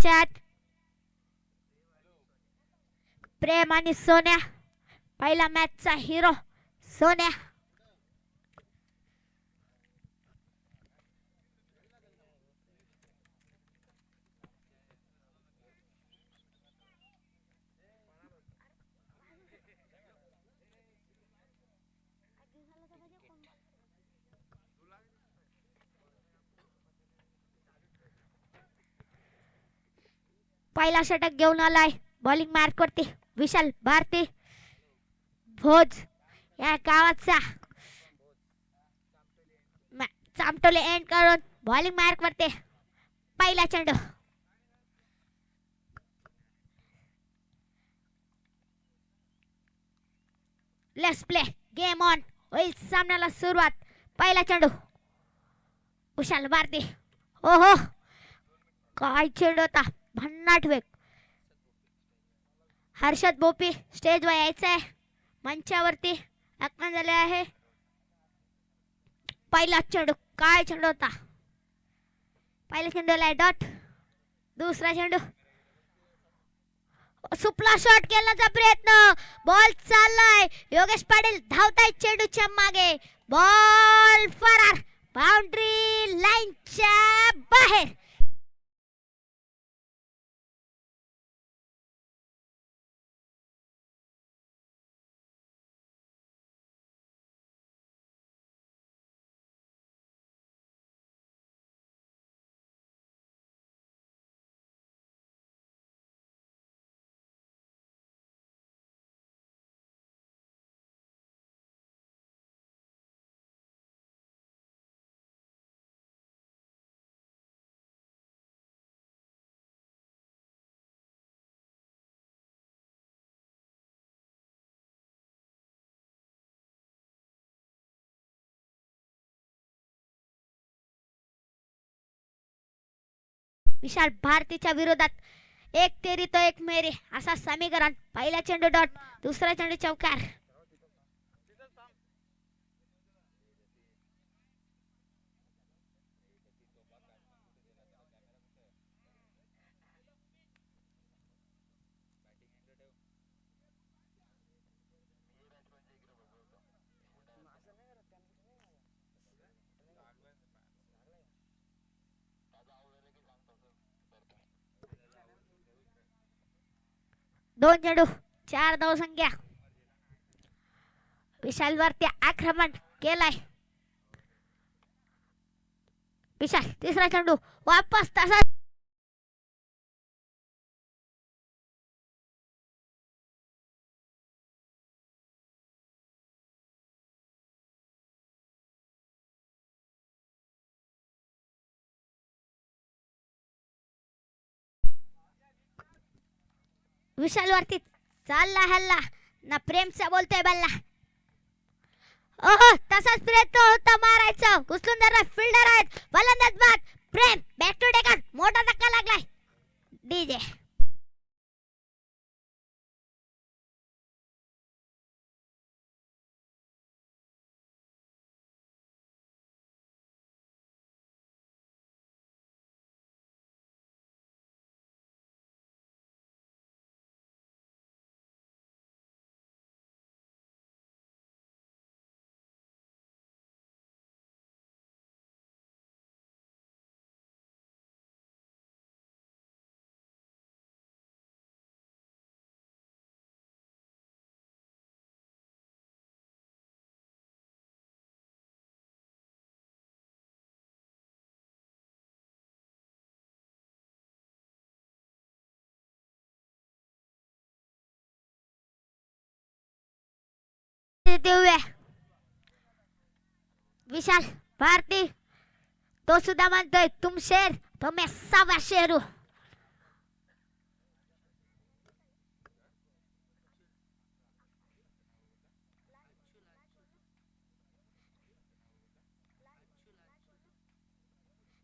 Chat प्रेम आणि सोन्या. पहिला मॅचचा हिरो सोन्या. पहिला षटक घेऊन आलाय. बॉलिंग मार्क करते विशाल भारती भोज या गावाचा. चामटोले एंड करून बॉलिंग मार्क करते. पहिला चेंडू. Let's play game on. होईल सामन्याला सुरुवात. पहिला चेंडू विशाल भारती. ओहो काय चेंडू होता. भन्नाट वेग. हर्षद भोपी स्टेजवर यायचं आहे. मंचावरती आगमन झाले आहे. पहिला चेंडू काय चेंडू होता. पहिला चेंडूला डॉट. दुसरा चेंडू सुपला शॉट केल्याचा प्रयत्न. बॉल चाललाय. योगेश पाटील धावताय चेंडूच्या मागे. बॉल फरार. बाउंड्री लाईनच्या बाहेर. विशाल भारतीच्या विरोधात एक तेरी तो एक मेरी असा समीकरण. पहिला चेंडू डॉट. दुसरा चेंडू चौकार. दोन चेंडू 4 धावसंख्या. विशाल वरती आक्रमण केलाय. विशाल तिसरा चेंडू वापस तसा. विशाल वरती चालला हल्ला ना. प्रेमचा बोलतोय बल्ला. ओहो तसाच प्रयत्न होता मारायचा. उचलून जरा फिल्डर आहेत. फलंदाज बाद. प्रेम बॅक टू डेकन. मोठा धक्का लागलाय. डीजे देऊया. विशाल भारती तो सुद्धा म्हणतोय तुम शेर तो मैं सवा शेरू.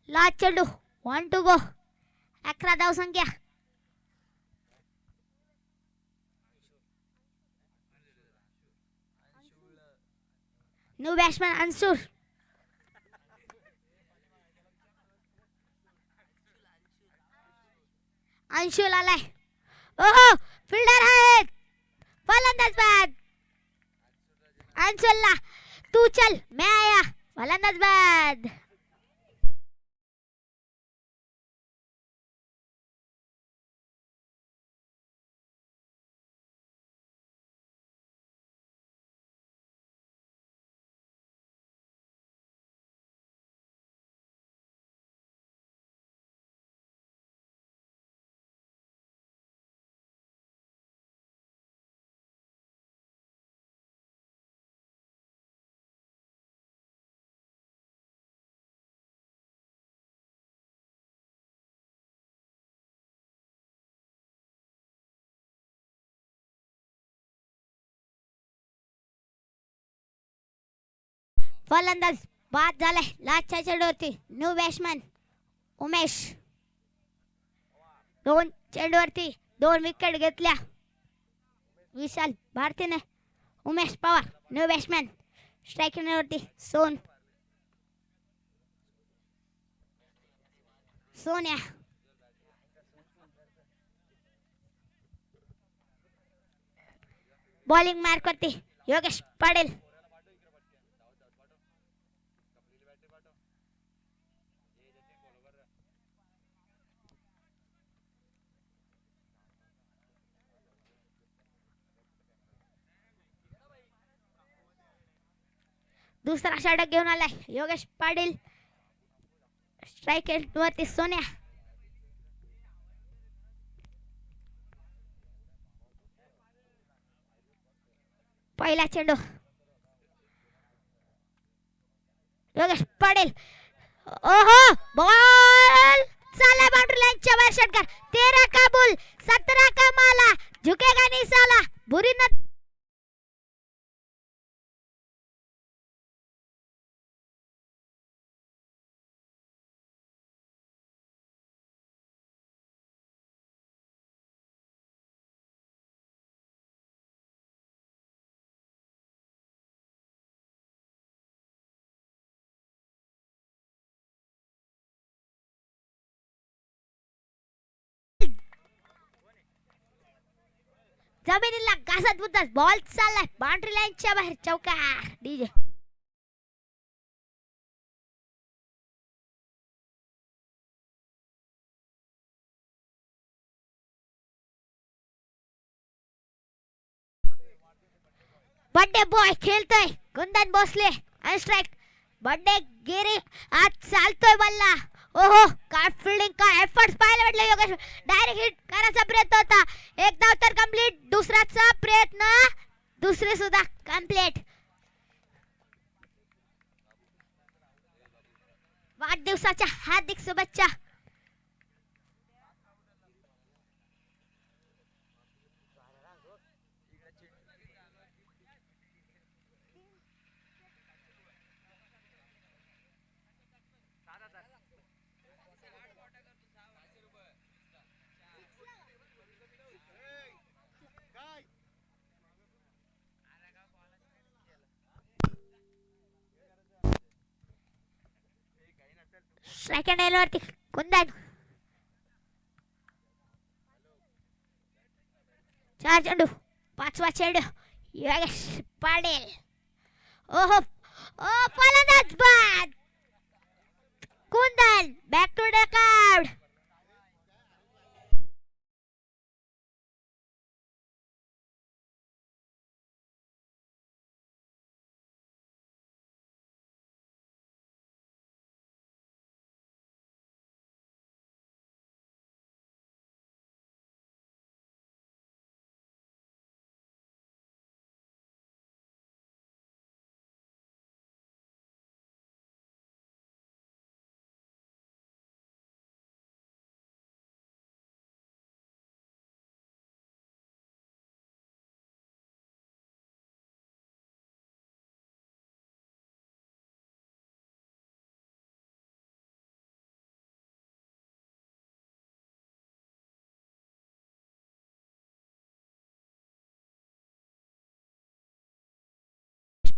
लास्ट चेंडू 1 टू गो. 11 धावसंख्या. New batsman अंशुर. अंशुल आलाय. ओहो, फिल्डर आहेत. फलंदाज बाद. अंशुलला तू चल, मैं आया. फलंदाज बाद. फलंदाज बाद झालाय. लास्टच्या चेंडूवरती न्यू बॅट्समॅन उमेश. 2 चेंडूवरती 2 विकेट घेतल्या. विशाल भारतीने. Umesh Pawar new batsman. Striking वरती सोन्या. बॉलिंग मार्क वरती योगेश पाटील. दुसरा षटक घेऊन आलाय योगेश पाटील. स्ट्राइक वरती सोन्या. पहिला चेंडू योगेश पाटील. ओहो, बॉल चाला बाउंड्री लाईनच्या बाहेर. षटकार. 13 का बुल, 17 का माला. झुकेगा नहीं साला. बुरी न जमिनीला घासत बुद्धच. बॉल चाललाय बाउंड्री लाईनच्या बाहेर. चौकार. डीजे बर्थडे बॉय खेळतोय. कुंदन भोसले अनस्ट्राइक. बर्थडे गिरी आज चालतोय बल्ला. ओहो, काय फिल्डिंग, काय एफर्ट्स पाहायला भेटले. योगेश डायरेक्ट हिट करायचा प्रयत्न होता. एक धाव तर कंप्लीट. दुसराचा प्रयत्न, दुसरे सुद्धा कंप्लीट. वाढदिवसाच्या हार्दिक शुभेच्छा. सेकंड एलवरती कुंदन. 4 चेंडू. 5वा चेंडू योगेश पाटील. ओहो, ओ फलंदाज बाद. Kundan back to the crowd.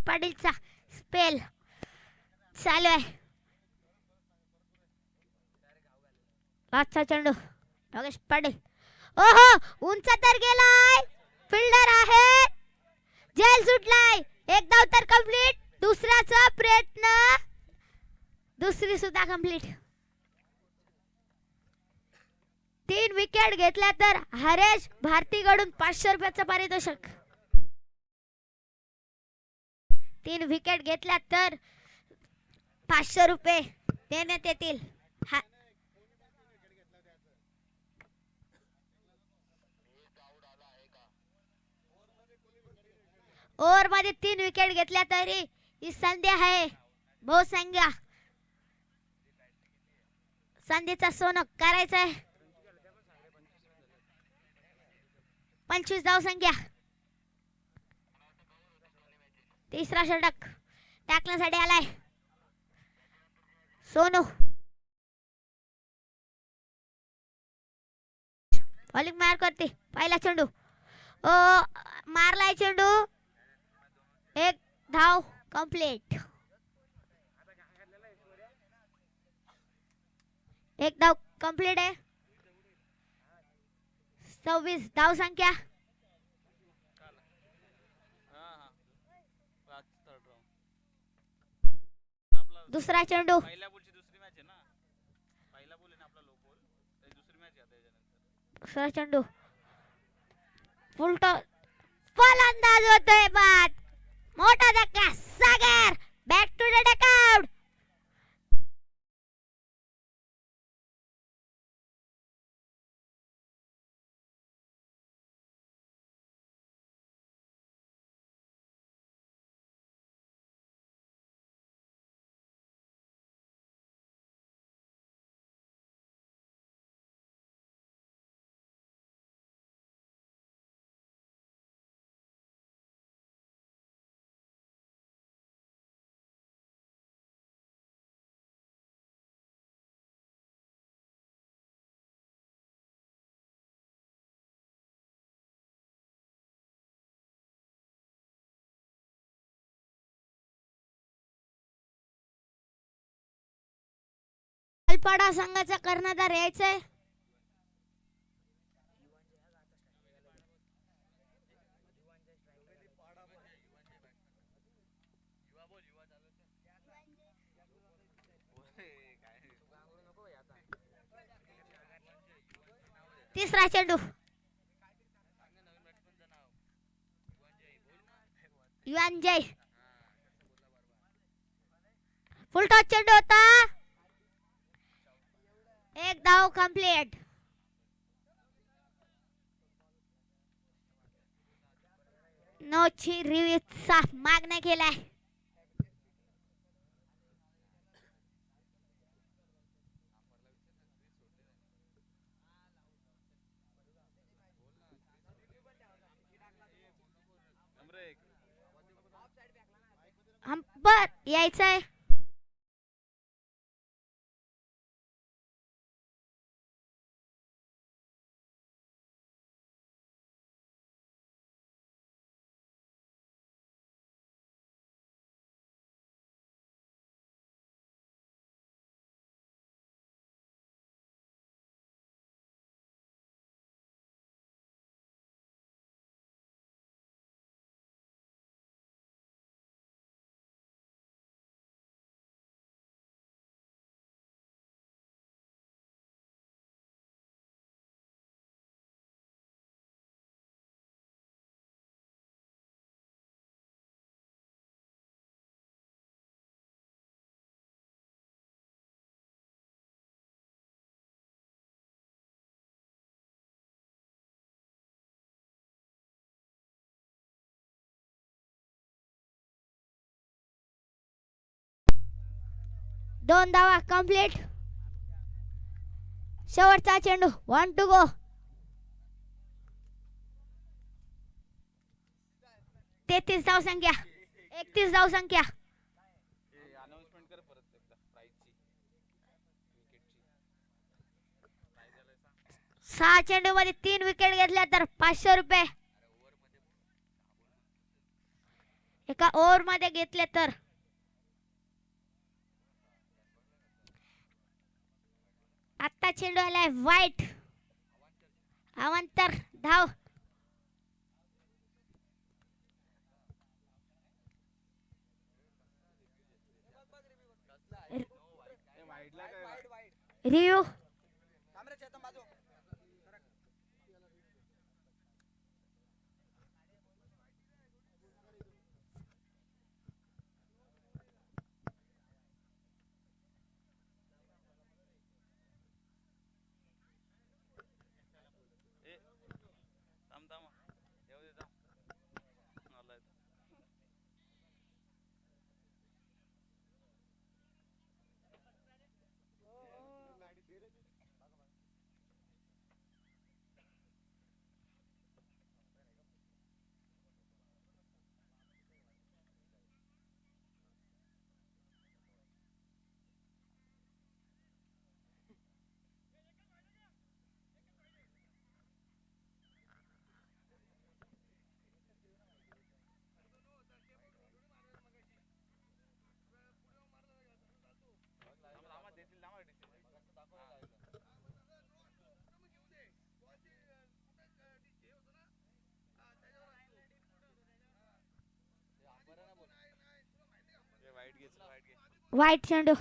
पाटीलचा स्पेल चालू आहे. लास्टचा चेंडू योगेश पाटील. ओहो, उंच तर गेलाय. फिल्डर आहे. जेल सुटलाय. एक धाव तर कंप्लीट. दुसऱ्याचा प्रयत्न. दुसरी सुद्धा कंप्लीट. 3 विकेट घेतल्या तर हरेश भारतीकडून 500 रुपयाचं पारितोषिक. 3 विकेट घेतल्या तर 500 रुपये देण्यात येतील. ओव्हर मध्ये 3 विकेट घेतल्या तरी ही संधी आहे बहुसंख्या. संधीचा सोनं करायचं आहे. 25 धाव संख्या. तिसरा षटक टाकण्यासाठी आलाय सोनू. बॉलिंग मार करते. पहिला चेंडू मारलाय चेंडू. एक धाव कंप्लीट. एक धाव कंप्लीट आहे. 26 धाव संख्या. दुसरा चेंडू. दुसरा चेंडू फुल टॉस. फलंदाज होतोय बाद. मोठा धक्का. सागर बॅक टू द डकआउट. पडा संघाचा कर्णधार यायचंय. तिसरा चेंडू. युवांजय. फुल टॉस चेंडू होता. एक धाव कंप्लीट. नोची रिव्ह्यूचा मागण्या केलाय. अंपर यायचंय. दोन धावा कंप्लीट. शेवटचा चेंडू. 1 टू गो. 33 धाव संख्या. 31 धाव संख्या. 6 चेंडू मध्ये 3 विकेट घेतल्या तर 500 रुपये. एका ओव्हर मध्ये घेतले तर आता चेंडू आलाय वाईट. अवांतर धाव. रिव्ह्यू. वाईट चेंडू.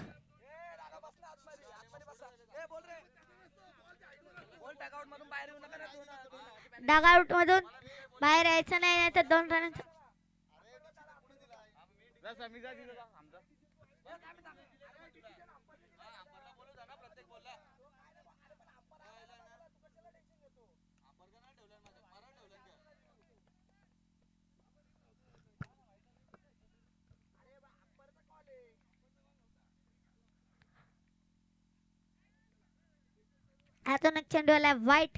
डगआउट मधून बाहेर यायचं नाही तर 2 रन. अजून एक चेंडू आला वाईट.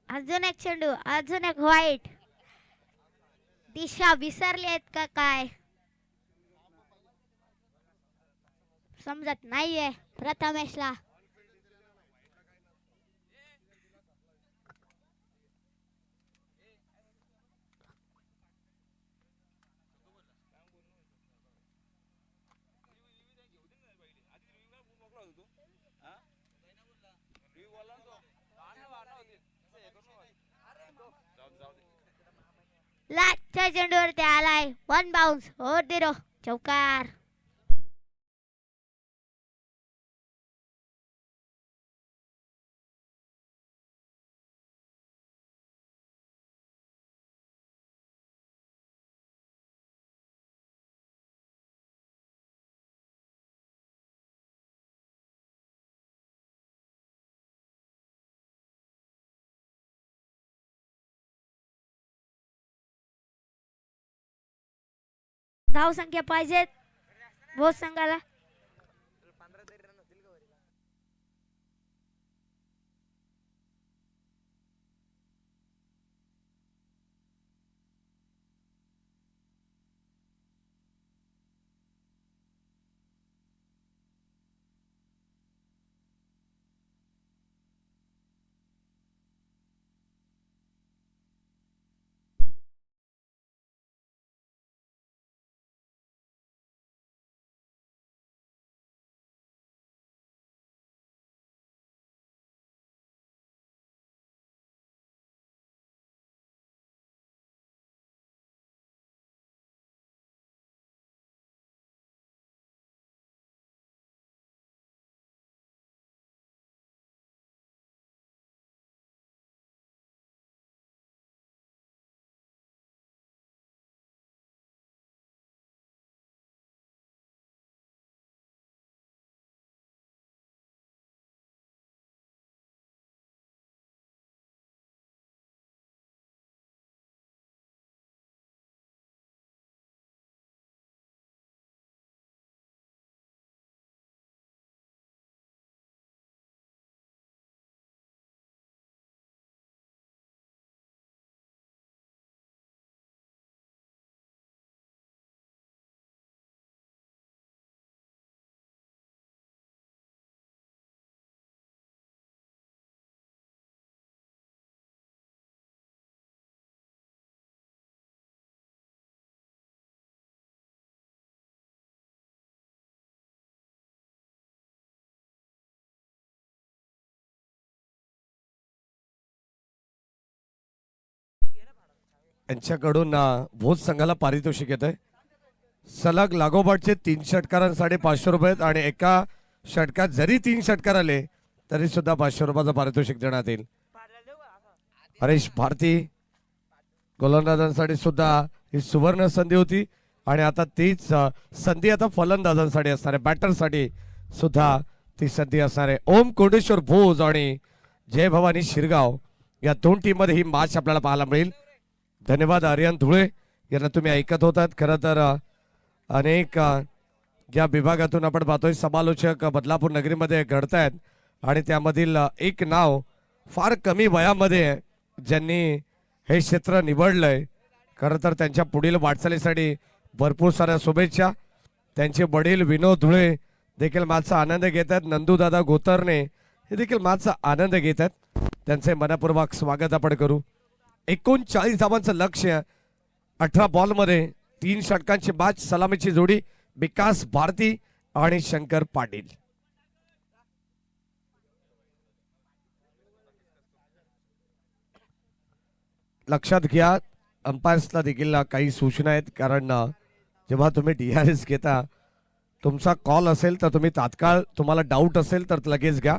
अजून एक चेंडू. अजून एक वाईट. दिशा विसरली आहेत का काय समजत नाहीये प्रथमेशला. लास्टच्या चेंडूवरती आलाय 1 बाउन्स. 4-0 चौकार. धाव संख्या पाहिजेत भोज संघाला. यांच्याकडून भोज संघाला पारितोषिक येत आहे. सलग लागोपाठचे 3 षटकारांसाठी 500 रुपये आहेत आणि एका षटकात जरी 3 षटकार आले तरी सुद्धा 500 रुपयाचं पारितोषिक देण्यात येईल. हरीश भारती गोलंदाजांसाठी सुद्धा ही सुवर्ण संधी होती आणि आता तीच संधी आता फलंदाजांसाठी असणार आहे. बॅटरसाठी सुद्धा ती संधी असणार आहे. ओम कोंडेश्वर भोज आणि जय भवानी शिरगाव या 2 टीम मध्ये ही मॅच आपल्याला पाहायला मिळेल. धन्यवाद आर्यन धुळे यांना तुम्ही ऐकत होतात. खरं तर अनेक ज्या विभागातून आपण पाहतोय समालोचक बदलापूर नगरीमध्ये घडतायत आणि त्यामधील एक नाव फार कमी वयामध्ये ज्यांनी हे क्षेत्र निवडलंय. खरं तर त्यांच्या पुढील वाटचालीसाठी भरपूर साऱ्या शुभेच्छा. त्यांचे वडील विनोद धुळे देखील मॅचचा आनंद घेत आहेत. नंदूदादा गोतरणे हे देखील मॅचचा आनंद घेत आहेत. त्यांचे मनपूर्वक स्वागत आपण करू. 39 धावांचं लक्ष्य 18 बॉलमध्ये 3 षटकांची मॅच. सलामीची जोडी विकास भारती आणि शंकर पाटील. लक्षात घ्या अंपायर्सला देखील काही सूचना आहेत. कारण जेव्हा तुम्ही DRS घेता तुमचा कॉल असेल तर तुम्ही तात्काळ, तुम्हाला डाऊट असेल तर लगेच घ्या.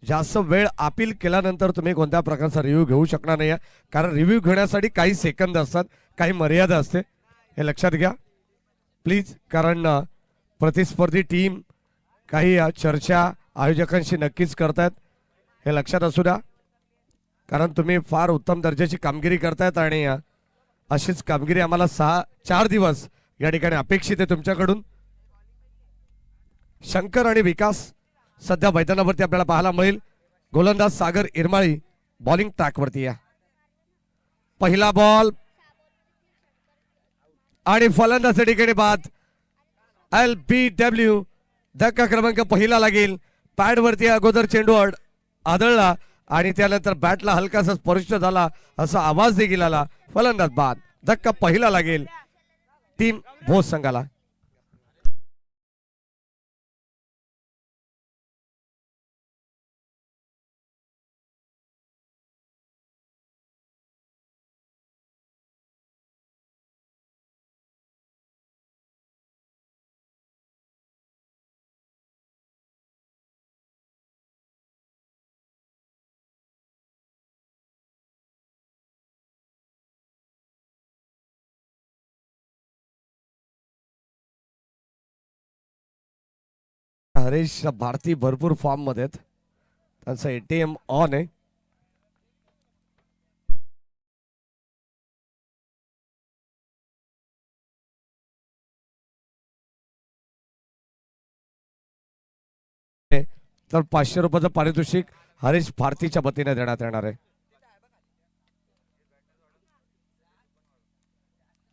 जास्त वेळ अपील केल्यानंतर तुम्ही कोणत्या प्रकारचा रिव्ह्यू घेऊ शकणार नाही. कारण रिव्ह्यू घेण्यासाठी काही सेकंद असतात, काही मर्यादा असते, हे लक्षात घ्या प्लीज. कारण प्रतिस्पर्धी टीम काही चर्चा आयोजकांशी नक्कीच करतायत, हे लक्षात असू द्या. कारण तुम्ही फार उत्तम दर्जाची कामगिरी करतायत आणि अशीच कामगिरी आम्हाला 4 दिवस या ठिकाणी अपेक्षित आहे तुमच्याकडून. शंकर आणि विकास सध्या मैदानावरती आपल्याला पाहायला मिळेल. गोलंदाज सागर इरमाळी बॉलिंग ट्रॅकवरती या. पहिला बॉल आणि फलंदाज या ठिकाणी बाद. LBW धक्का क्रमांक पहिला लागेल. पॅडवरती अगोदर चेंडू आदळला आणि त्यानंतर बॅटला हलकासा स्पर्श झाला असा आवाज देखील आला. फलंदाज बाद. धक्का पहिला लागेल टीम भोज संघाला. हरीश भारती भरपूर फॉर्म मध्ये आहेत. त्यांचा ATM ऑन आहे. तर 500 रुपयाचं पारितोषिक हरीश भारतीच्या वतीने देण्यात येणार आहे.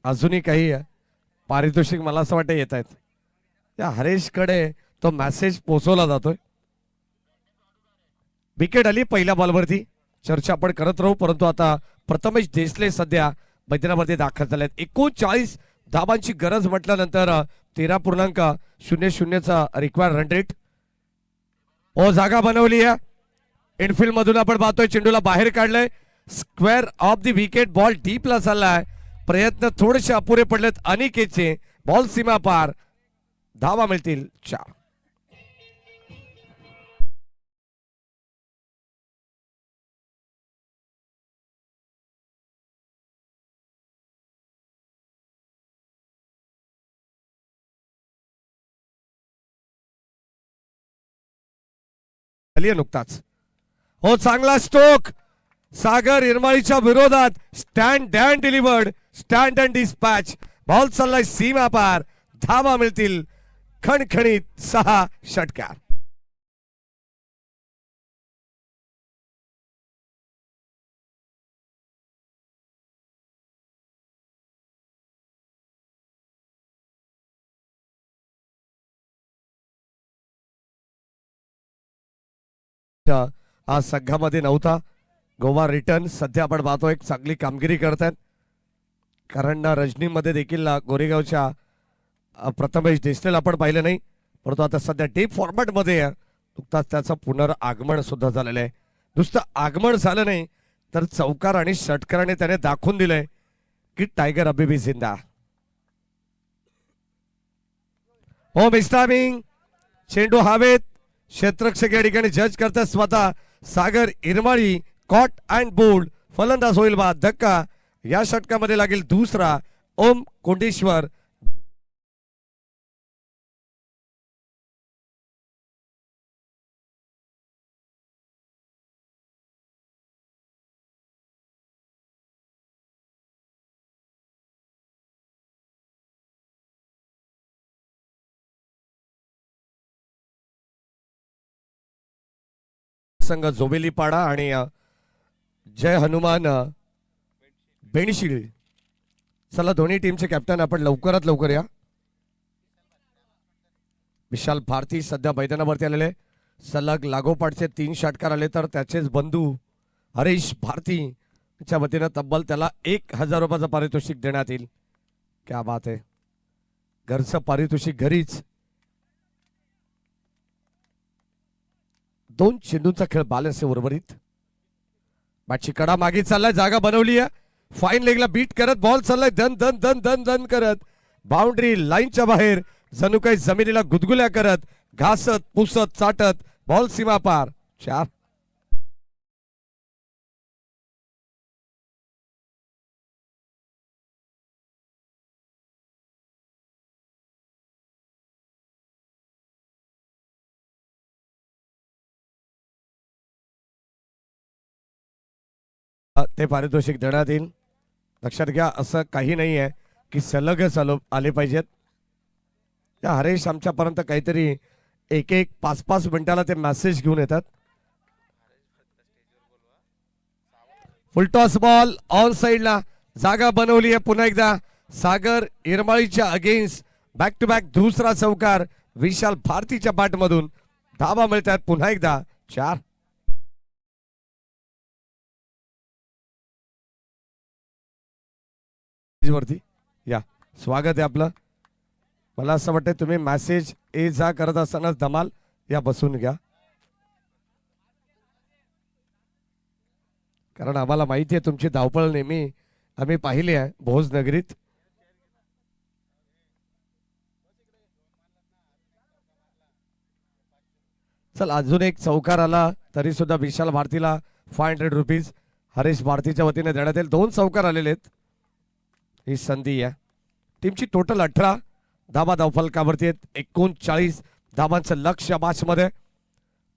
अजूनही काही पारितोषिक मला असं वाटतं येत आहेत. त्या हरीशकडे तो मेसेज पोहोचवला जातोय. विकेट आली पहिल्या बॉलवरती. चर्चा आपण करत राहू, परंतु आता प्रथमेश देसले सध्या मैदानावरती दाखल झाले आहेत. 39 धावांची गरज म्हटल्यानंतर 13.00 चा रिक्वायर्ड रन रेट. जागा बनवली आहे. इनफिल्ड मधून आपण पाहतोय चेंडूला बाहेर काढलंय. Square off the wicket. Ball डीपला चाललाय. प्रयत्न थोडेसे अपुरे पडलेत अनिकेतचे. बॉल सीमा पार. धावा मिळतील 4. नुकताच चांगला स्ट्रोक सागर इरमाळीच्या विरोधात. Stand and delivered. Stand and dispatch. Ball चाललाय सीमा पार. धावा मिळतील खणखणीत 6 षटकार. आज संघामध्ये नव्हता. गोवा रिटर्न सध्या आपण पाहतो एक चांगली कामगिरी करतात. कारण रजनीमध्ये देखील गोरेगावच्या प्रथमेश देसलेला आपण पाहिलं नाही, परंतु आता सध्या डीप फॉर्मॅट मध्ये नुकताच त्याचं पुनरागमन सुद्धा झालेलं आहे. नुसतं आगमन झालं नाही तर चौकार आणि षटकाराने त्याने दाखवून दिलंय की टायगर अभी भी जिंदा. हो मिस्टामिंग चेंडू हवेत. क्षेत्ररक्षक या ठिकाणी जज करतात स्वतः Sagar Irmali. Caught and bowled. फलंदाज होईल बाद. धक्का. या षटकामध्ये लागेल दुसरा. ओम कोंडेश्वर संघ जोबेली पाडा आणि जय हनुमान बेणशीळ. चला दोन्ही टीमचे कॅप्टन आपण लवकरात लवकर या. विशाल भारती सध्या मैदानावरती आलेले. सलग लागोपाठचे 3 षटकार आले तर त्याचेच बंधू हरीश भारती च्या वतीनं तब्बल त्याला 1000 रुपयाचं पारितोषिक देण्यात येईल. क्या बात आहे. घरचं पारितोषिक घरीच. 2 चेंडूंचा खेळ बॅलन्स आहे उर्वरित. मॅचची कडा मागे चाललाय. जागा बनवली आहे. फाईन लेगला बीट करत बॉल चाललाय धन धन धन धन धन करत. बाउंड्री लाईनच्या बाहेर जणू काही जमिनीला गुदगुल्या करत घासत पुसत चाटत बॉल सीमा पार. 4. ते पारितोषिक देण्यात येईल. लक्षात घ्या असं काही नाही आहे की सलगच आले पाहिजेत. त्या हरेश आमच्यापर्यंत काहीतरी 1-1 5-5 मिनिटाला ते मेसेज घेऊन येतात. फुलटॉस बॉल ऑन साइडला. जागा बनवली आहे पुन्हा एकदा सागर इरमाळीच्या अगेन्स्ट. बॅक टू बॅक दुसरा चौकार विशाल भारतीच्या बॅटमधून. धावा मिळतात पुन्हा एकदा. 4. वरती या स्वागत आहे आपलं. मला असं वाटतं तुम्ही मेसेज ए जा करत असताना धमाल या बसून घ्या, कारण आम्हाला माहिती आहे तुमची धावपळ नेहमी आम्ही पाहिली आहे भोज नगरीत. चल अजून एक चौकार आला तरी सुद्धा विशाल भारतीला 500 रुपीज हरीश भारतीच्या वतीने देण्यात येईल. 2 चौकार आलेले आहेत. ही संधी आहे. टीमची टोटल 18 धाबा धावफलकावरती आहेत. 39 धाबांचं लक्ष्य मॅचमध्ये.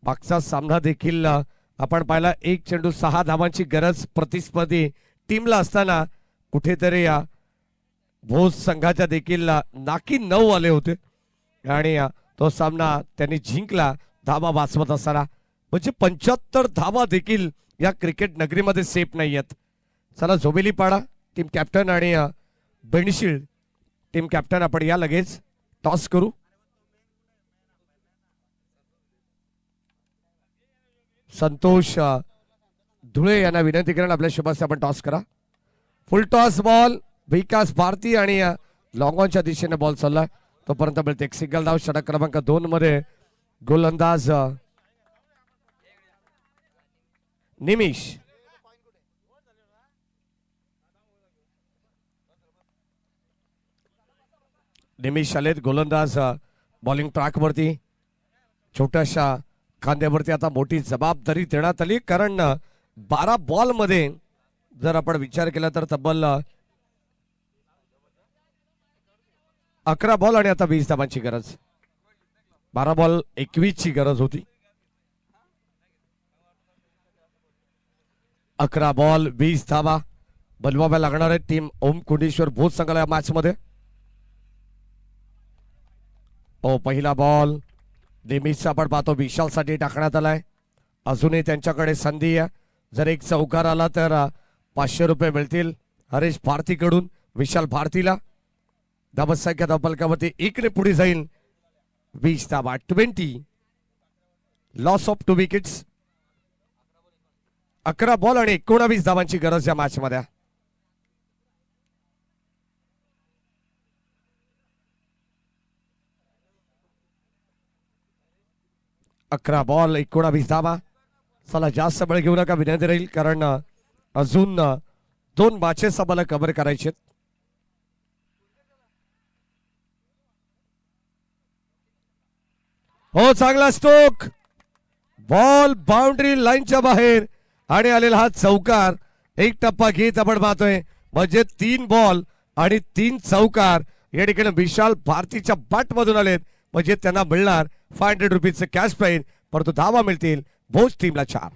मागचा सामना देखील आपण पाहिला 1 चेंडू 6 धाबांची गरज प्रतिस्पर्धी टीमला असताना कुठेतरी या भोज संघाच्या देखील नाकी 9 आले होते आणि तो सामना त्यांनी जिंकला धाबा वाचवत असताना. म्हणजे 75 धाबा देखील या क्रिकेट नगरीमध्ये सेफ नाही आहेत. चला झोबेली पाडा टीम कॅप्टन आणि बेणशीळ टीम कॅप्टन आपण या लगेच टॉस करू. संतोष धुळे यांना विनंती करून आपल्या शुभास आपण टॉस करा. फुल टॉस बॉल विकास भारती आणि लॉंग ऑनच्या दिशेने बॉल चाललाय तोपर्यंत मिळते एक सिंगल धाव. षटक क्रमांक 2 मध्ये गोलंदाज निमिष. निमिष आलेत गोलंदाज बॉलिंग ट्रॅक वरती. छोट्याशा खांद्यावरती आता मोठी जबाबदारी देण्यात आली, कारण 12 बॉल मध्ये जर आपण विचार केला तर तब्बल 11 बॉल आणि आता 20 धाबांची गरज. 12 बॉल 21 ची गरज होती. 11 बॉल 20 धाबा बनवाव्या लागणार आहे टीम ओम कोंडेश्वर भोज संघाला या मॅच मध्ये. पहिला बॉल निमिषचा आपण पाहतो विशाल साठी टाकण्यात आलाय. अजूनही त्यांच्याकडे संधी आहे. जर एक चौकार आला तर 500 रुपये मिळतील हरीश भारतीकडून विशाल भारतीला. धावसंख्या धावफलकावरती 1 ने पुढे जाईल. 20 धाबा 20. Loss of 2 wickets. 11 बॉल आणि 19 धाबांची गरज या मॅच मध्ये. 11 बॉल 19 धाबा. चला जास्त वेळ घेऊ नका विनंती राहील, कारण अजून 2 मॅचेस आम्हाला कव्हर करायचे. हो चांगला स्ट्रोक, बॉल बाउंड्री लाईनच्या बाहेर आणि आलेला हा चौकार. एक टप्पा घेत आपण पाहतोय म्हणजे 3 बॉल आणि 3 चौकार या ठिकाणी विशाल भारतीच्या बॅट मधून आलेत. म्हणजे त्यांना मिळणार 500 रुपीजचे कॅश प्राइज, परंतु धावा मिळतील भोज टीमला 4.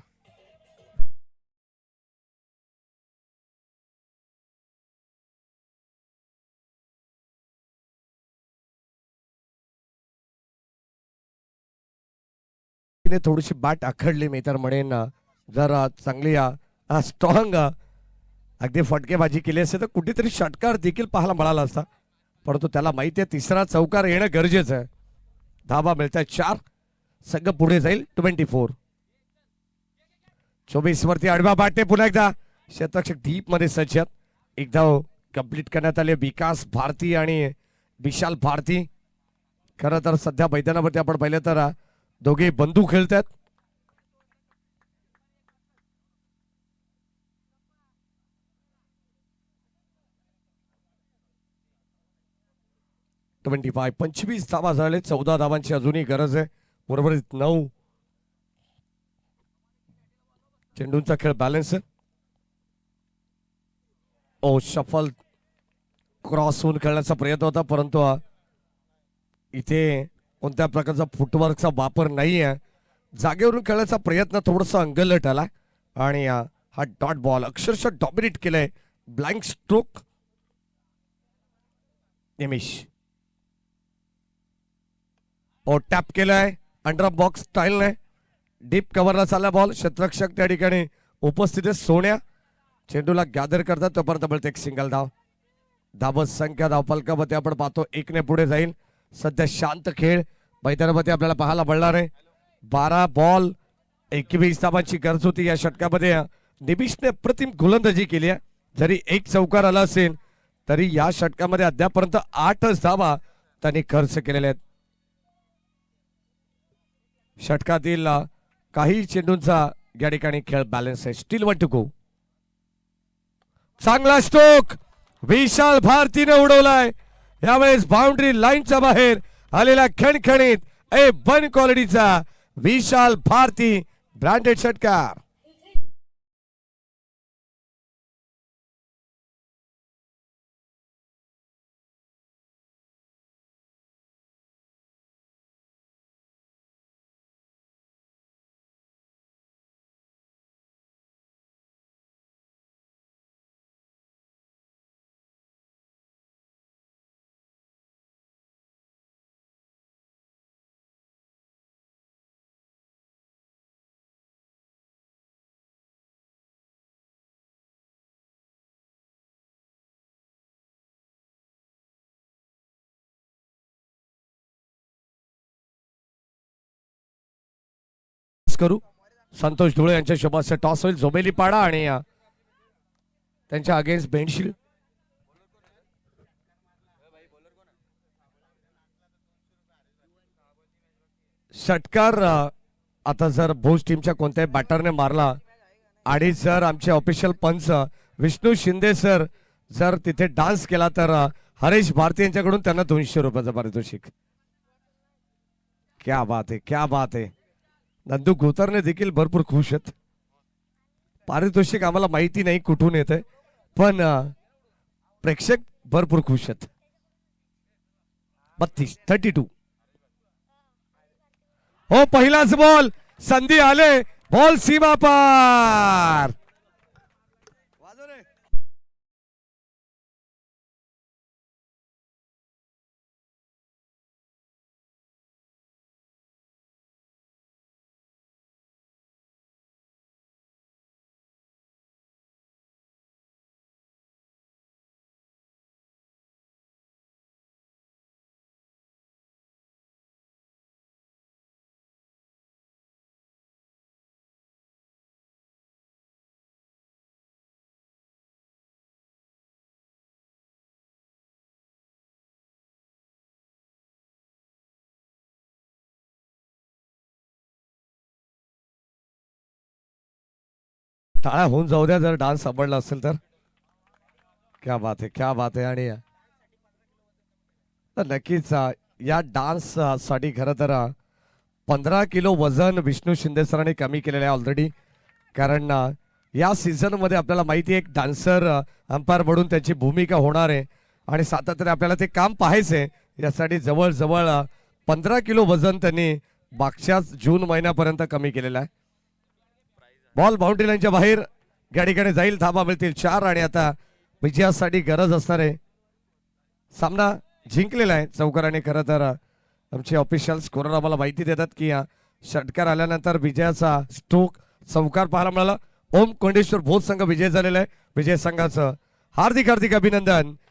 थोडीशी बॅट आखडली मी तर म्हणेन जर चांगली स्ट्रॉंग अगदी फटकेबाजी केली असते तर कुठेतरी षटकार देखील पाहायला मिळाला असता, परंतु त्याला माहिती आहे तिसरा चौकार येणं गरजेचं आहे. धावा मिळत आहे 4. संघ पुढे जाईल 24. 24 वरती आडवा बाटने पुन्हा एकदा क्षेत्ररक्षक डीप मध्ये सज्ज. एक धाव कंप्लीट करण्यात आले विकास भारती आणि विशाल भारती. खरं तर सध्या मैदानावरती आपण पाहिलं तर दोघे बंधू खेळतात. ट्वेंटी 25 धावा झाले. 14 धावांची अजूनही गरज आहे. उर्वरित 9. चेंडूंचा खेळ बॅलन्स. ओ शफल क्रॉस होऊन खेळण्याचा प्रयत्न होता, परंतु इथे कोणत्या प्रकारचा फुटवर्कचा वापर नाही आहे. जागेवरून खेळण्याचा प्रयत्न थोडासा अंगलट आला आणि हा डॉट बॉल अक्षरशः डॉमिनेट केलाय. Blank stroke. निमिष ओ टॅप केलाय अंडर बॉक्स स्टाईलने. डीप कव्हरला चालला बॉल. क्षेत्ररक्षक त्या ठिकाणी उपस्थित आहे. सोन्या चेंडूला गॅदर करतात तोपर्यंत मिळते एक सिंगल धाव. धावत संख्या धावफलकामध्ये आपण पाहतो 1 ने पुढे जाईल. सध्या शांत खेळ मैदानामध्ये आपल्याला पाहायला मिळणार आहे. 12 बॉल 21 धावांची गरज होती या षटकामध्ये. निमिषने अप्रतिम गोलंदाजी केली आहे. जरी एक चौकार आला असेल तरी या षटकामध्ये अद्यापर्यंत 8च धावा त्यांनी खर्च केलेल्या आहेत. षटकातील काही चेंडूंचा या ठिकाणी खेळ बॅलन्स आहे. Still 1 to go. चांगला स्ट्रोक विशाल भारतीने उडवलाय. यावेळेस बाउंड्री लाईनच्या बाहेर आलेला खणखणीत A1 क्वालिटीचा विशाल भारती ब्रँडेड षटकार. करू संतोष धुळे यांच्या शोभाचे टॉस होईल. झोमेली पाडा आणि त्यांच्या अगेन्स्ट बेंडशील. षटकार आता जर भोज टीमच्या कोणत्याही बॅटरने मारला आणि जर आमचे ऑफिशियल पंच विष्णू शिंदे सर जर तिथे डान्स केला तर हरेश भारती यांच्याकडून त्यांना 200 रुपयाचं पारितोषिक. क्या बात आहे, क्या बात आहे. नंदू गोतरने देखील भरपूर खुश आहेत. पारितोषिक आम्हाला माहिती नाही कुठून येते, पण प्रेक्षक भरपूर खुश आहेत. 32 हो पहिलाच बॉल. संधी आले. बॉल सीमा पार. टाळा होऊन जाऊ द्या जर डान्स आवडला असेल तर. क्या बात आहे, क्या बात आहे. आणि नक्कीच या डान्स साठी खरं तर 15 किलो वजन विष्णू शिंदे सरांनी कमी केलेलं आहे ऑलरेडी. कारण या सीझन मध्ये आपल्याला माहिती आहे एक डान्सर अंपायर म्हणून त्याची भूमिका होणार आहे आणि सातत्याने आपल्याला ते काम पाहायचंय. यासाठी जवळजवळ 15 किलो वजन त्यांनी मागच्याच जून महिन्यापर्यंत कमी केलेलं आहे. बॉल बाउंड्री लाईनच्या बाहेर गाडीकडे जाईल. धाबा मिळतील 4 आणि आता विजयासाठी गरज असणार आहे. सामना जिंकलेला आहे चौकाराने. खरं तर आमचे ऑफिशियल स्कोरर आम्हाला माहिती देतात की षटकार आल्यानंतर विजयाचा स्ट्रोक चौकार पाहायला मिळाला. ओम कोंडेश्वर भोज संघ विजय झालेला आहे. विजय संघाचं हार्दिक हार्दिक अभिनंदन.